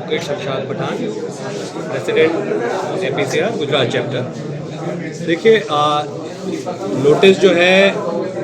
Advocate Shamshad Pathan, president APCR Gujarat chapter. देखिए, notice जो है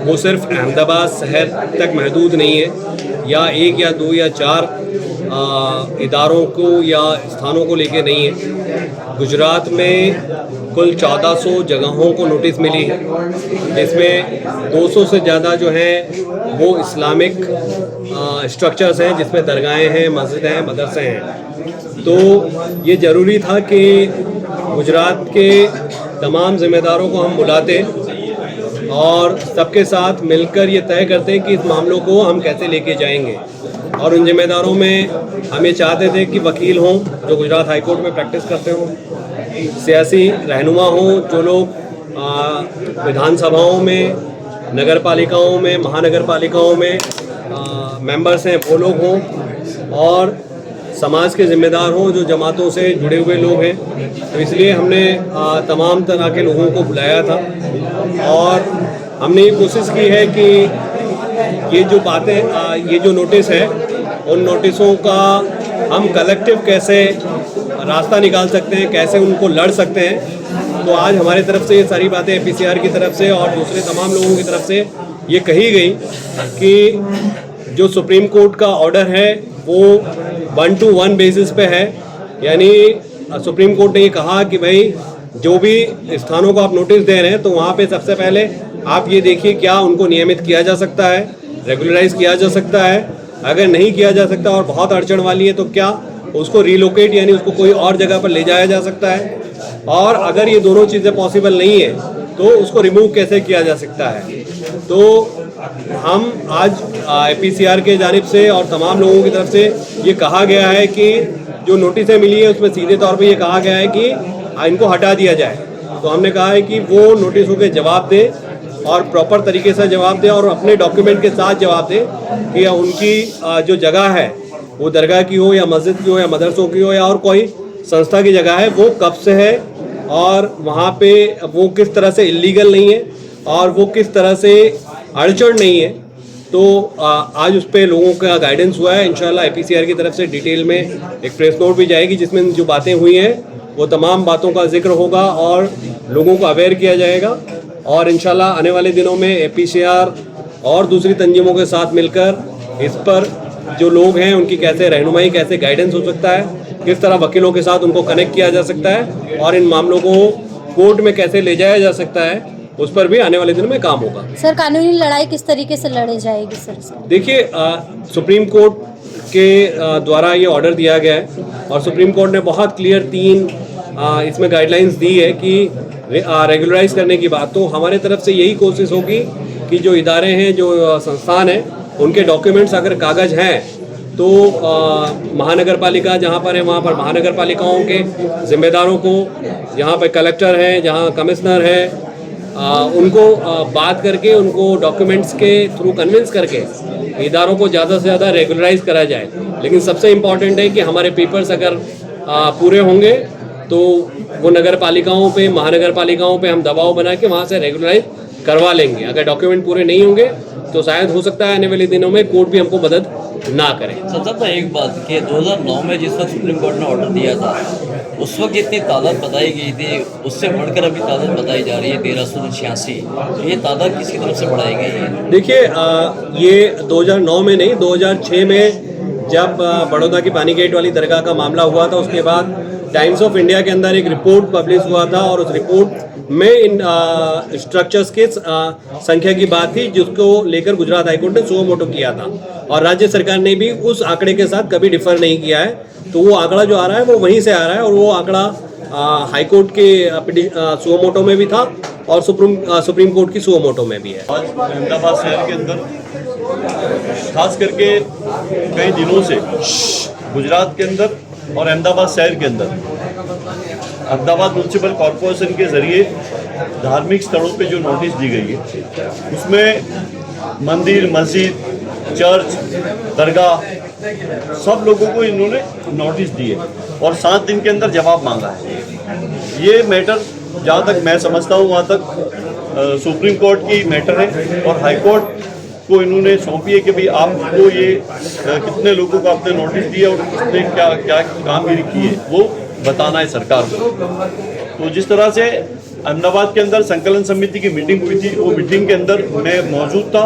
वो सिर्फ अहमदाबाद शहर तक महदूद नहीं है, या एक या दो या चार इदारों को या स्थानों को लेके नहीं है। गुजरात में कुल 1400 जगहों को नोटिस मिली है, जिसमें 200 से ज़्यादा जो हैं वो इस्लामिक स्ट्रक्चर्स हैं, जिसमें दरगाहें हैं, मस्जिद हैं, मदरसे हैं। तो ये ज़रूरी था कि गुजरात के तमाम ज़िम्मेदारों को हम बुलाते और सबके साथ मिलकर ये तय करते कि इस मामलों को हम कैसे लेके जाएंगे। और उन जिम्मेदारों में हम ये चाहते थे कि वकील हों जो गुजरात हाई कोर्ट में प्रैक्टिस करते हों, सियासी रहनुमा हों जो लोग विधानसभाओं में, नगर पालिकाओं में, महानगर पालिकाओं में मेंबर्स हैं वो लोग हों, और समाज के ज़िम्मेदार हों जो जमातों से जुड़े हुए लोग हैं। तो इसलिए हमने तमाम तरह के लोगों को बुलाया था और हमने ये कोशिश की है कि ये जो बातें, ये जो नोटिस है, उन नोटिसों का हम कलेक्टिव कैसे रास्ता निकाल सकते हैं, कैसे उनको लड़ सकते हैं। तो आज हमारी तरफ से ये सारी बातें APCR की तरफ से और दूसरे तमाम लोगों की तरफ से ये कही गई कि जो सुप्रीम कोर्ट का ऑर्डर है वो 1-to-1 बेसिस पे है। यानी सुप्रीम कोर्ट ने ये कहा कि भाई जो भी स्थानों को आप नोटिस दे रहे हैं तो वहाँ पे सबसे पहले आप ये देखिए क्या उनको नियमित किया जा सकता है, रेगुलराइज किया जा सकता है। अगर नहीं किया जा सकता और बहुत अड़चन वाली है तो क्या उसको रीलोकेट यानी उसको कोई और जगह पर ले जाया जा सकता है, और अगर ये दोनों चीज़ें पॉसिबल नहीं है तो उसको रिमूव कैसे किया जा सकता है। तो हम आज APCR के जानिब से और तमाम लोगों की तरफ से ये कहा गया है कि जो नोटिसें मिली है उसमें सीधे तौर पे ये कहा गया है कि इनको हटा दिया जाए। तो हमने कहा है कि वो नोटिसों के जवाब दे और प्रॉपर तरीके से जवाब दे और अपने डॉक्यूमेंट के साथ जवाब दे कि उनकी जो जगह है वो दरगाह की हो या मस्जिद की हो या मदरसों की हो या और कोई संस्था की जगह है, वो कब से है और वहाँ पे वो किस तरह से इलीगल नहीं है और वो किस तरह से अड़चन नहीं है। तो आज उस पर लोगों का गाइडेंस हुआ है। इंशाल्लाह APCR की तरफ से डिटेल में एक प्रेस नोट भी जाएगी जिसमें जो बातें हुई हैं वो तमाम बातों का जिक्र होगा और लोगों को अवेयर किया जाएगा। और इंशाल्लाह आने वाले दिनों में APCR और दूसरी तंजीमों के साथ मिलकर इस पर जो लोग हैं उनकी कैसे रहनुमाई, कैसे गाइडेंस हो सकता है, किस तरह वकीलों के साथ उनको कनेक्ट किया जा सकता है और इन मामलों को कोर्ट में कैसे ले जाया जा सकता है, उस पर भी आने वाले दिनों में काम होगा। सर, कानूनी लड़ाई किस तरीके से लड़ी जाएगी सर? देखिए, सुप्रीम कोर्ट के द्वारा ये ऑर्डर दिया गया है और सुप्रीम कोर्ट ने बहुत क्लियर 3 इसमें गाइडलाइंस दी है कि रेगुलराइज करने की बात। तो हमारे तरफ से यही कोशिश होगी कि जो इदारे हैं, जो संस्थान हैं, उनके डॉक्यूमेंट्स अगर कागज़ हैं तो महानगर पालिका जहाँ पर है वहाँ पर महानगर पालिकाओं के ज़िम्मेदारों को, जहाँ पर कलेक्टर हैं, जहाँ कमिश्नर है, उनको बात करके उनको डॉक्यूमेंट्स के थ्रू कन्विंस करके इदारों को ज़्यादा से ज़्यादा रेगुलराइज करा जाए। लेकिन सबसे इम्पॉर्टेंट है कि हमारे पेपर्स अगर पूरे होंगे तो वो नगर पालिकाओं पे, महानगर पालिकाओं पे हम दबाव बना के वहाँ से रेगुलराइज करवा लेंगे। अगर डॉक्यूमेंट पूरे नहीं होंगे तो शायद हो सकता है आने वाले दिनों में कोर्ट भी हमको मदद ना करे। सबसे एक बात कि 2009 में जिस वक्त सुप्रीम कोर्ट ने ऑर्डर दिया था उस वक्त जितनी तादाद बताई गई थी उससे बढ़कर अभी तादाद बताई जा रही है 1386। ये तादाद किसकी तरफ से बढ़ाई गई है? देखिए, ये 2009 में नहीं, 2006 में जब बड़ौदा की पानी गेट वाली दरगाह का मामला हुआ था, उसके बाद टाइम्स ऑफ इंडिया के अंदर एक रिपोर्ट पब्लिश हुआ था और उस रिपोर्ट में इन स्ट्रक्चर्स की संख्या की बात थी जिसको लेकर गुजरात हाईकोर्ट ने सुओ मोटो किया था और राज्य सरकार ने भी उस आंकड़े के साथ कभी डिफर नहीं किया है। तो वो आंकड़ा जो आ रहा है वो वहीं से आ रहा है और वो आंकड़ा हाईकोर्ट के सुओ मोटो में भी था और सुप्रीम कोर्ट की सुओ मोटो में भी है। आज अहमदाबाद शहर के अंदर खास करके कई दिनों से गुजरात के अंदर और अहमदाबाद शहर के अंदर अहमदाबाद म्यूनसिपल कॉरपोरेशन के ज़रिए धार्मिक स्थलों पे जो नोटिस दी गई है उसमें मंदिर, मस्जिद, चर्च, दरगाह सब लोगों को इन्होंने नोटिस दिए और 7 दिन के अंदर जवाब मांगा है। ये मैटर जहाँ तक मैं समझता हूँ वहाँ तक सुप्रीम कोर्ट की मैटर है और हाई कोर्ट उसको इन्होंने सौंपी है कि भाई आपको ये कितने लोगों को आपने नोटिस दिया और किसने क्या क्या कामगिरी की है वो बताना है सरकार को। तो जिस तरह से अहमदाबाद के अंदर संकलन समिति की मीटिंग हुई थी, वो मीटिंग के अंदर मैं मौजूद था,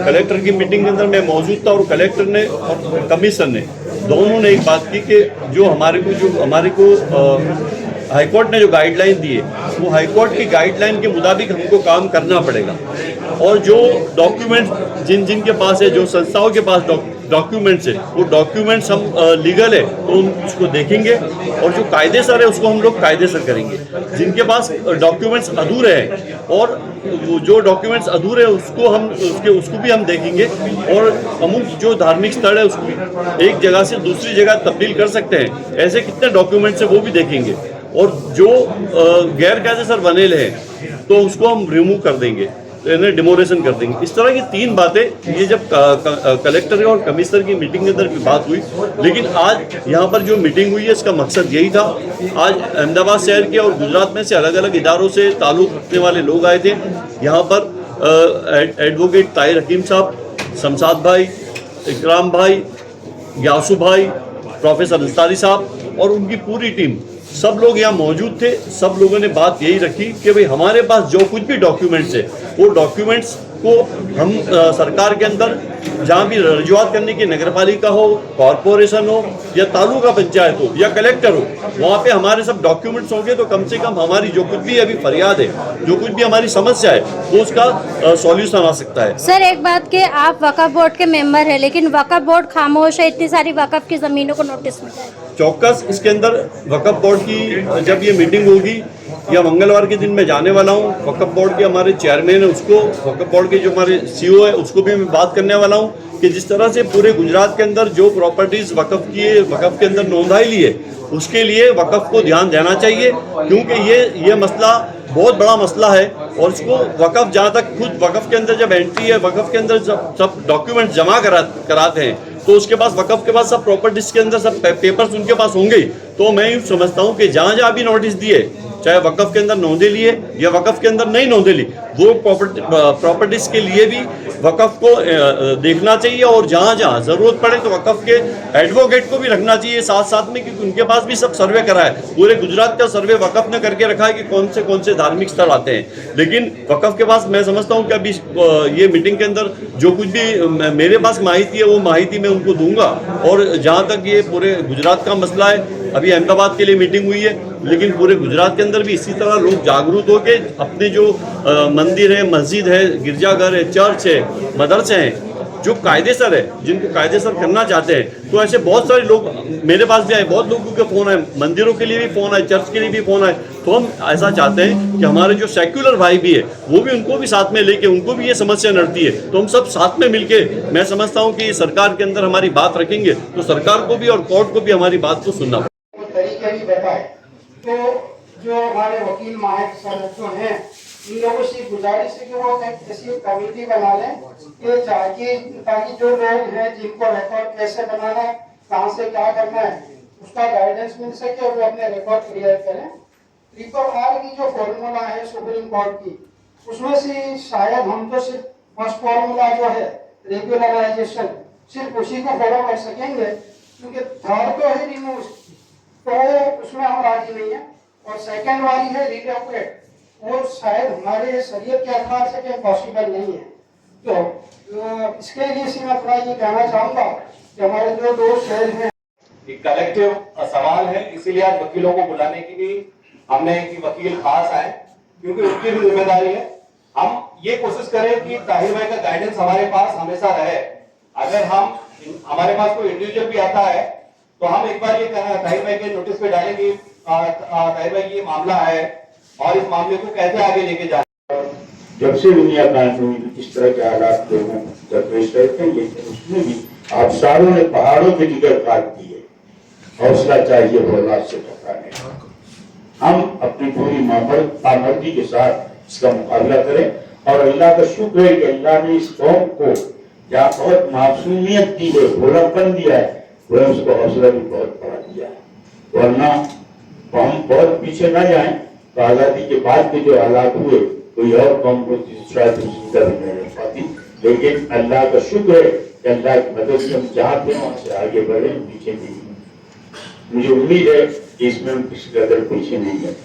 कलेक्टर की मीटिंग के अंदर मैं मौजूद था, और कलेक्टर ने और कमिश्नर ने दोनों ने एक बात की कि जो हमारे को हाईकोर्ट ने जो गाइडलाइन दी है वो हाईकोर्ट की गाइडलाइन के मुताबिक हमको काम करना पड़ेगा, और जो डॉक्यूमेंट्स जिनके पास है, जो संस्थाओं के पास डॉक्यूमेंट्स है, वो डॉक्यूमेंट्स हम लीगल है तो उसको देखेंगे, और जो कायदेसर है उसको हम लोग कायदेसर करेंगे। जिनके पास डॉक्यूमेंट्स अधूरे हैं और जो डॉक्यूमेंट्स अधूरे हैं उसको भी हम देखेंगे, और अमुक जो धार्मिक स्थल है उसको एक जगह से दूसरी जगह तब्दील कर सकते हैं, ऐसे कितने डॉक्यूमेंट्स है वो भी देखेंगे, और जो गैर कायदेसर बनेल है तो उसको हम रिमूव कर देंगे, इन्हें डिमोलेशन कर देंगे। इस तरह की 3 बातें ये जब कलेक्टर और कमिश्नर की मीटिंग के अंदर भी बात हुई, लेकिन आज यहाँ पर जो मीटिंग हुई है इसका मकसद यही था। आज अहमदाबाद शहर के और गुजरात में से अलग अलग इदारों से ताल्लुक़ रखने वाले लोग आए थे यहाँ पर। एडवोकेट ताहिर हकीम साहब, शमशाद भाई, इकराम भाई, यासू भाई, प्रोफेसर अंसारी साहब और उनकी पूरी टीम, सब लोग यहाँ मौजूद थे। सब लोगों ने बात यही रखी कि भाई हमारे पास जो कुछ भी डॉक्यूमेंट्स है वो डॉक्यूमेंट्स को हम सरकार के अंदर जहाँ भी रजूआत करने की, नगरपालिका हो, कॉरपोरेशन हो या तालुका पंचायत हो या कलेक्टर हो, वहाँ पे हमारे सब डॉक्यूमेंट्स होंगे तो कम से कम हमारी जो कुछ भी अभी फरियाद है, जो कुछ भी हमारी समस्या है वो उसका सॉल्यूशन आ सकता है। सर एक बात के आप वक्फ बोर्ड के मेंबर हैं, लेकिन वक्फ बोर्ड खामोश है, इतनी सारी वक्फ की ज़मीनों को नोटिस मिला है। चौक्कस इसके अंदर वक्फ बोर्ड की जब ये मीटिंग होगी या मंगलवार के दिन मैं जाने वाला हूँ, वक्फ बोर्ड के हमारे चेयरमैन है उसको, वक्फ बोर्ड के जो हमारे सीईओ है उसको भी मैं बात करने वाला हूँ कि जिस तरह से पूरे गुजरात के अंदर जो प्रॉपर्टीज वक्फ की है, वक्फ के अंदर नोंदाई ली है, उसके लिए वक्फ को ध्यान देना चाहिए, क्योंकि ये मसला बहुत बड़ा मसला है। और इसको वक्फ जहाँ तक खुद वक्फ के अंदर जब एंट्री है, वक्फ के अंदर सब डॉक्यूमेंट जमा कराते हैं तो उसके पास वक्फ के पास सब प्रॉपर्टीज के अंदर सब पेपर्स उनके पास होंगे। तो मैं यूँ समझता हूँ कि जहाँ जहाँ भी नोटिस दिए, चाहे वक्फ के अंदर नोंदे लिए या वक्फ के अंदर नहीं नोंदे ली, वो प्रॉपर्टीज के लिए भी वक्फ को देखना चाहिए, और जहाँ जहाँ ज़रूरत पड़े तो वक्फ के एडवोकेट को भी रखना चाहिए साथ साथ में, क्योंकि उनके पास भी सब सर्वे करा है। पूरे गुजरात का सर्वे वक्फ ने करके रखा है कि कौन से धार्मिक स्थल आते हैं, लेकिन वक्फ के पास मैं समझता हूँ कि अभी ये मीटिंग के अंदर जो कुछ भी मेरे पास माहिती है वो माहिती मैं उनको दूंगा। और जहाँ तक ये पूरे गुजरात का मसला है, अभी अहमदाबाद के लिए मीटिंग हुई है, लेकिन पूरे गुजरात के अंदर भी इसी तरह लोग जागरूक होकर अपने जो मंदिर है, मस्जिद है, गिरजाघर है, चर्च है, मदरसे हैं, जो कायदेसर है, जिनको कायदेसर करना चाहते हैं, तो ऐसे बहुत सारे लोग मेरे पास भी आए, बहुत लोगों के फ़ोन आए, मंदिरों के लिए भी फ़ोन आए, चर्च के लिए भी फ़ोन आए। तो हम ऐसा चाहते हैं कि हमारे जो सेक्युलर भाई भी है वो भी, उनको भी साथ में लेके, उनको भी ये समस्या नड़ती है, तो हम सब साथ में मिलके, मैं समझता हूँ कि सरकार के अंदर हमारी बात रखेंगे तो सरकार को भी और कोर्ट को भी हमारी बात को सुनना तरीके भी बताए। तो जो हमारे वकील माहिर सर जो हैं, इन लोगों से गुजारिश है कि वो एक ऐसी कमेटी बना लें कि ताकि जो लोग हैं जिनको रिकॉर्ड कैसे बनाना है, कहाँ से क्या करना है, उसका गाइडेंस मिल सके और वो अपने रिकॉर्ड क्लियर करें। ट्रिपल आर की जो फॉर्मूला है सुप्रीम कोर्ट की, उसमें से शायद हम तो सिर्फ फर्स्ट फॉर्मूला जो है रेगुलराइजेशन, सिर्फ उसी को फॉलो कर सकेंगे, क्योंकि थर्ड तो है रिमूव, तो उसमें हम राजी नहीं है। और सेकंड वाली है रिलोकेट, वो शायद हमारे शरीयत के अखबार से कहीं पॉसिबल नहीं है। तो इसके लिए मैं अपना ये कहना चाहूँगा कि हमारे जो 2 शहर हैं, एक कलेक्टिव सवाल है, इसीलिए आज वकीलों को बुलाने की भी हमने कि वकील खास आए, क्योंकि उनकी भी जिम्मेदारी है। हम ये कोशिश करें कि ताहिर भाई का गाइडेंस हमारे पास हमेशा रहे। अगर हमारे पास कोई इंडिविजुअल भी आता है तो हम एक बार ये ताहिर भाई के नोटिस पे डालेंगे, ताहिर भाई ये मामला है और इस मामले को कैसे आगे लेके जाए। जब से दुनिया कायम हुई इस तरह के हालात लोगों दरपेश रहते हैं, लेकिन उसमें भी आप सारों ने पहाड़ों की जिगर काट दी है। हौसला चाहिए औलाद से टकराने का। हम अपनी पूरी मर्जी के साथ इसका मुकाबला करें, और अल्लाह का शुक्र है कि अल्लाह ने इस कौम को जहाँ बहुत मासूमियत दी है, भोलापन दिया है, वह उसको हौसला भी बहुत बढ़ा दिया है। वरना हम बहुत पीछे न जाएं तो आजादी के बाद के जो हालात हुए, कोई और कौम को शायद जिंदा भी नहीं रह पाती। लेकिन अल्लाह का शुक्र है कि अल्लाह की मदद से हम जहाँ थे वहां से आगे बढ़े, पीछे नहीं। मुझे उम्मीद है कि इसमें हम किसी कदर पीछे नहीं है।